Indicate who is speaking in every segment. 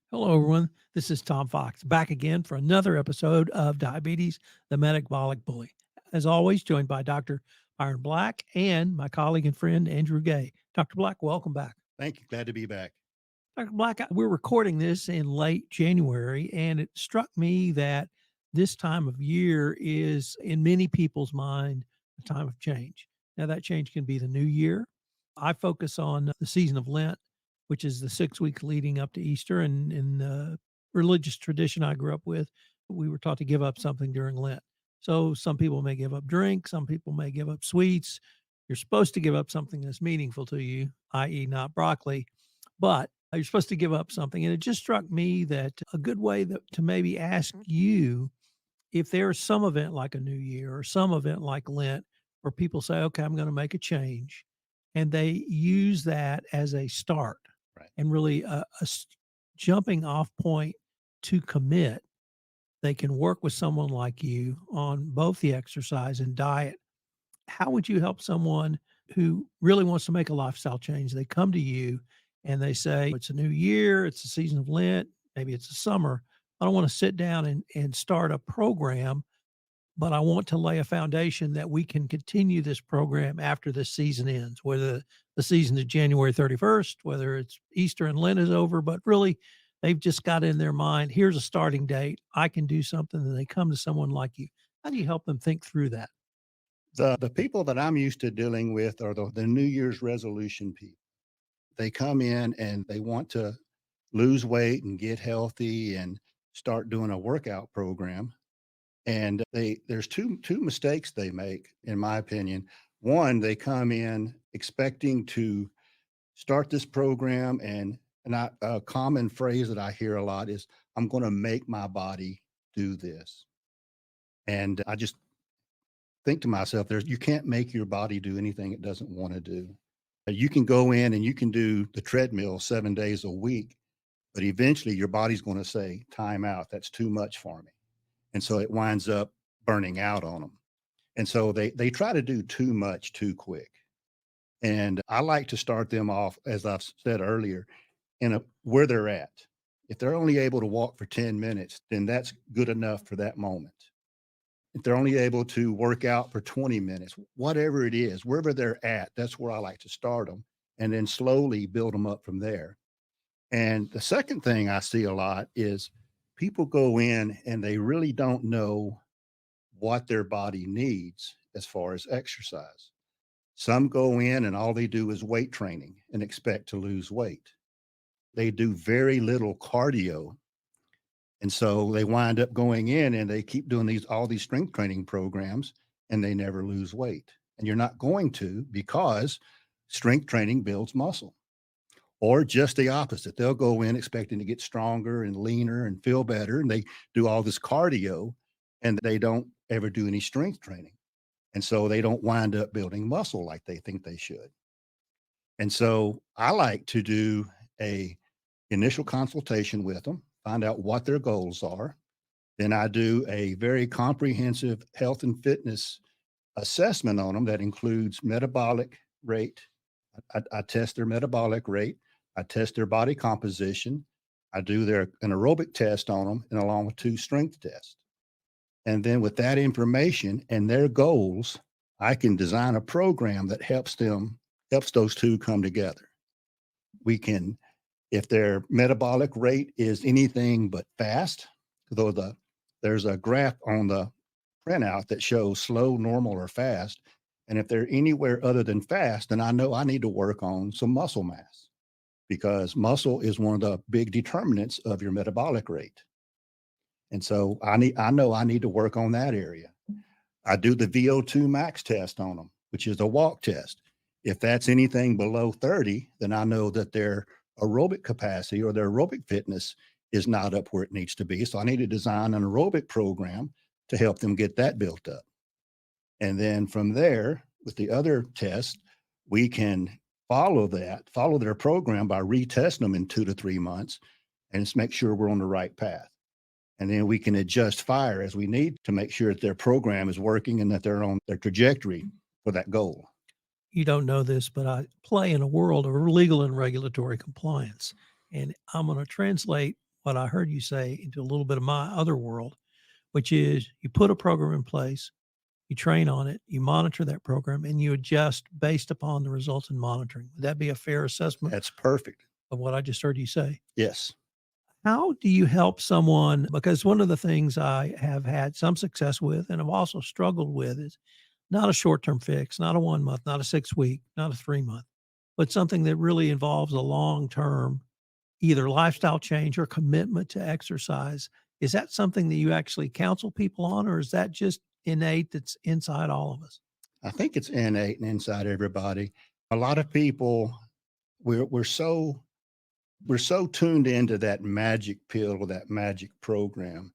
Speaker 1: Hello, everyone. This is Tom Fox back again for another episode of Diabetes, the Metabolic Bully. As always, joined by Dr. Byron Black and my colleague and friend Andrew Gay. Dr. Black, welcome back.
Speaker 2: Thank you. Glad to be back.
Speaker 1: Dr. Black, we're recording this in late January, and it struck me that this time of year is, in many people's mind, a time of change. Now, that change can be the new year. I focus on the season of Lent, which is the 6 weeks leading up to Easter. And in the religious tradition I grew up with, we were taught to give up something during Lent. So some people may give up drink, some people may give up sweets. You're supposed to give up something that's meaningful to you, i.e., not broccoli, but you're supposed to give up something. And it just struck me that a good way to maybe ask you if there's some event like a new year or some event like Lent where people say, okay, I'm going to make a change. And they use that as a start
Speaker 2: Right.
Speaker 1: and really jumping off point to commit. They can work with someone like you on both the exercise and diet. How would you help someone who really wants to make a lifestyle change? They come to you and they say, it's a new year, it's a season of Lent, maybe it's a summer. I don't want to sit down and start a program, but I want to lay a foundation that we can continue this program after this season ends, whether the season is January 31st, whether it's Easter and Lent is over, but really they've just got in their mind, here's a starting date. I can do something. And they come to someone like you. How do you help them think through that?
Speaker 2: The people that I'm used to dealing with are the New Year's resolution people. They come in and they want to lose weight and get healthy and start doing a workout program. And there's two mistakes they make, in my opinion. One, they come in expecting to start this program, and a common phrase that I hear a lot is, "I'm going to make my body do this." And I just think to myself, you can't make your body do anything it doesn't want to do. You can go in and you can do the treadmill 7 days a week, but eventually your body's going to say, time out, that's too much for me. And so it winds up burning out on them. And so they try to do too much too quick. And I like to start them off, as I've said earlier, where they're at. If they're only able to walk for 10 minutes, then that's good enough for that moment. If they're only able to work out for 20 minutes, whatever it is, wherever they're at, that's where I like to start them and then slowly build them up from there. And the second thing I see a lot is people go in and they really don't know what their body needs as far as exercise. Some go in and all they do is weight training and expect to lose weight. They do very little cardio, and so they wind up going in and they keep doing all these strength training programs and they never lose weight. And you're not going to, because strength training builds muscle. Or just the opposite. They'll go in expecting to get stronger and leaner and feel better. And they do all this cardio and they don't ever do any strength training. And so they don't wind up building muscle like they think they should. And so I like to do a initial consultation with them, find out what their goals are. Then I do a very comprehensive health and fitness assessment on them that includes metabolic rate. I test their metabolic rate. I test their body composition. I do an aerobic test on them, and along with 2 strength tests. And then with that information and their goals, I can design a program that helps those two come together. We can, if their metabolic rate is anything but fast, though there's a graph on the printout that shows slow, normal, or fast. And if they're anywhere other than fast, then I know I need to work on some muscle mass, because muscle is one of the big determinants of your metabolic rate. And so I know I need to work on that area. I do the VO2 max test on them, which is a walk test. If that's anything below 30, then I know that their aerobic capacity or their aerobic fitness is not up where it needs to be. So I need to design an aerobic program to help them get that built up. And then from there, with the other tests, we can follow their program by retesting them in 2 to 3 months and just make sure we're on the right path. And then we can adjust fire as we need to make sure that their program is working and that they're on their trajectory for that goal.
Speaker 1: You don't know this, but I play in a world of legal and regulatory compliance. And I'm going to translate what I heard you say into a little bit of my other world, which is you put a program in place, you train on it, you monitor that program, and you adjust based upon the results in monitoring. Would that be a fair assessment
Speaker 2: That's perfect.
Speaker 1: of what I just heard you say?
Speaker 2: Yes.
Speaker 1: How do you help someone? Because one of the things I have had some success with and have also struggled with is not a short term fix, not a 1 month, not a 6 week, not a 3 month, but something that really involves a long term, either lifestyle change or commitment to exercise. Is that something that you actually counsel people on, or is that just innate that's inside all of us?
Speaker 2: I think it's innate and inside everybody. A lot of people, we're so tuned into that magic pill or that magic program.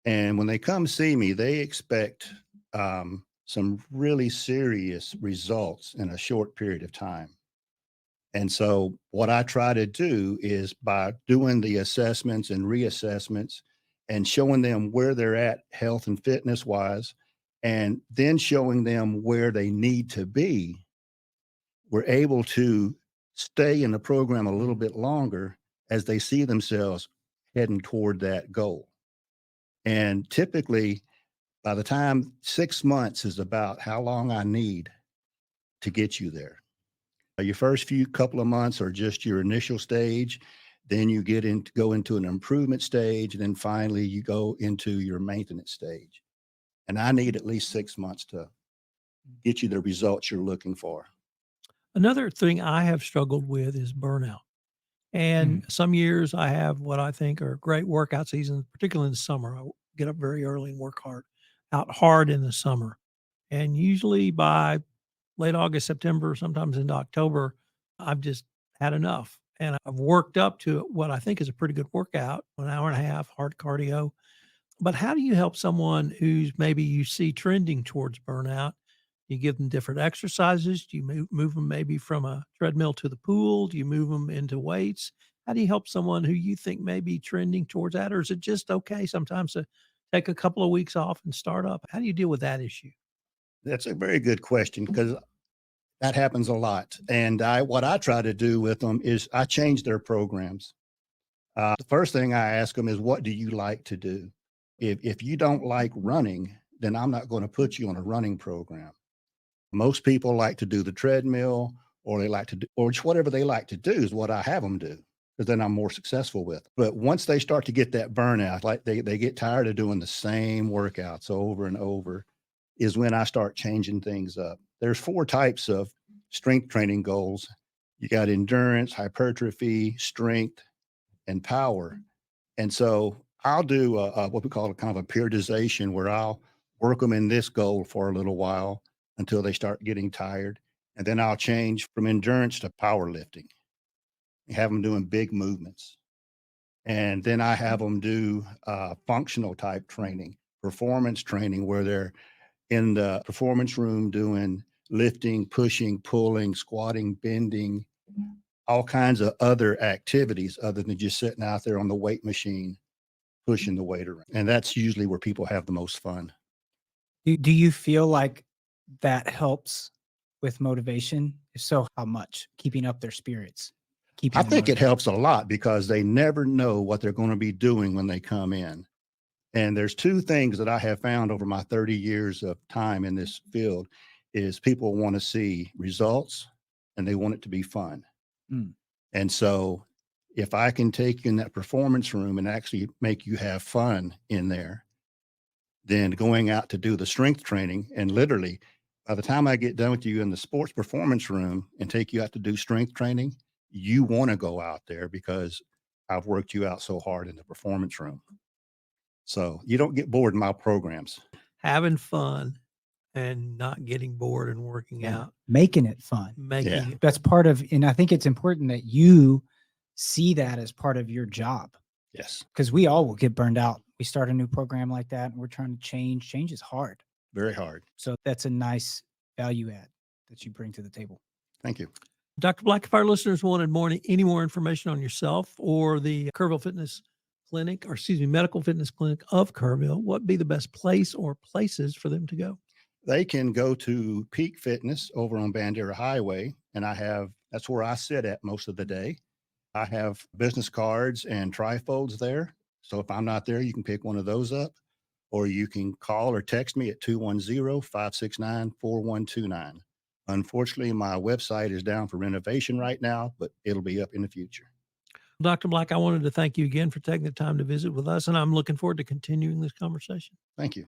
Speaker 2: And when they come see me, they expect some really serious results in a short period of time. And so, what I try to do is by doing the assessments and reassessments and showing them where they're at health and fitness wise, and then showing them where they need to be, we're able to stay in the program a little bit longer as they see themselves heading toward that goal. And typically, by the time 6 months is about how long I need to get you there. Your first few couple of months are just your initial stage. Then you go into an improvement stage. And then finally, you go into your maintenance stage. And I need at least 6 months to get you the results you're looking for.
Speaker 1: Another thing I have struggled with is burnout. And some years I have what I think are great workout seasons, particularly in the summer. I get up very early and work out hard in the summer. And usually by late August, September, sometimes into October, I've just had enough. And I've worked up to what I think is a pretty good workout, an hour and a half, hard cardio. But how do you help someone who's maybe you see trending towards burnout? You give them different exercises? Do you move them maybe from a treadmill to the pool? Do you move them into weights? How do you help someone who you think may be trending towards that? Or is it just okay sometimes to take a couple of weeks off and start up? How do you deal with that issue?
Speaker 2: That's a very good question because that happens a lot. And what I try to do with them is I change their programs. The first thing I ask them is, what do you like to do? If you don't like running, then I'm not going to put you on a running program. Most people like to do the treadmill, or they like to do, or just whatever they like to do is what I have them do, because then I'm more successful with. But once they start to get that burnout, like they get tired of doing the same workouts over and over, is when I start changing things up. There's 4 types of strength training goals. You got endurance, hypertrophy, strength, and power. And so I'll do what we call a kind of a periodization where I'll work them in this goal for a little while until they start getting tired. And then I'll change from endurance to powerlifting, have them doing big movements. And then I have them do functional type training, performance training, where they're in the performance room doing lifting, pushing, pulling, squatting, bending, all kinds of other activities other than just sitting out there on the weight machine pushing the weight around. And that's usually where people have the most fun.
Speaker 3: Do you feel like that helps with motivation? If so, how much? Keeping up their spirits, keeping
Speaker 2: I
Speaker 3: them
Speaker 2: think it
Speaker 3: motivated.
Speaker 2: helps a lot because they never know what they're going to be doing when they come in. And there's 2 things that I have found over my 30 years of time in this field is people want to see results and they want it to be fun.
Speaker 3: Mm.
Speaker 2: And so if I can take you in that performance room and actually make you have fun in there, then going out to do the strength training, and literally by the time I get done with you in the sports performance room and take you out to do strength training, you want to go out there because I've worked you out so hard in the performance room. So you don't get bored in my programs.
Speaker 1: Having fun and not getting bored and working
Speaker 3: Yeah.
Speaker 1: out,
Speaker 3: Making it fun.
Speaker 1: making
Speaker 2: Yeah.
Speaker 1: it.
Speaker 3: That's part of, and I think it's important that you see that as part of your job,
Speaker 2: Yes.
Speaker 3: because we all will get burned out. We start a new program like that and we're trying to change. Change is hard.
Speaker 2: Very hard.
Speaker 3: So that's a nice value add that you bring to the table.
Speaker 2: Thank you.
Speaker 1: Dr. Black, if our listeners wanted any more information on yourself or the Kerrville Fitness Clinic, or excuse me, Medical Fitness Clinic of Kerrville, what would be the best place or places for them to go?
Speaker 2: They can go to Peak Fitness over on Bandera Highway, and that's where I sit at most of the day. I have business cards and trifolds there. So if I'm not there, you can pick one of those up, or you can call or text me at 210-569-4129. Unfortunately, my website is down for renovation right now, but it'll be up in the future.
Speaker 1: Dr. Black, I wanted to thank you again for taking the time to visit with us, and I'm looking forward to continuing this conversation.
Speaker 2: Thank you.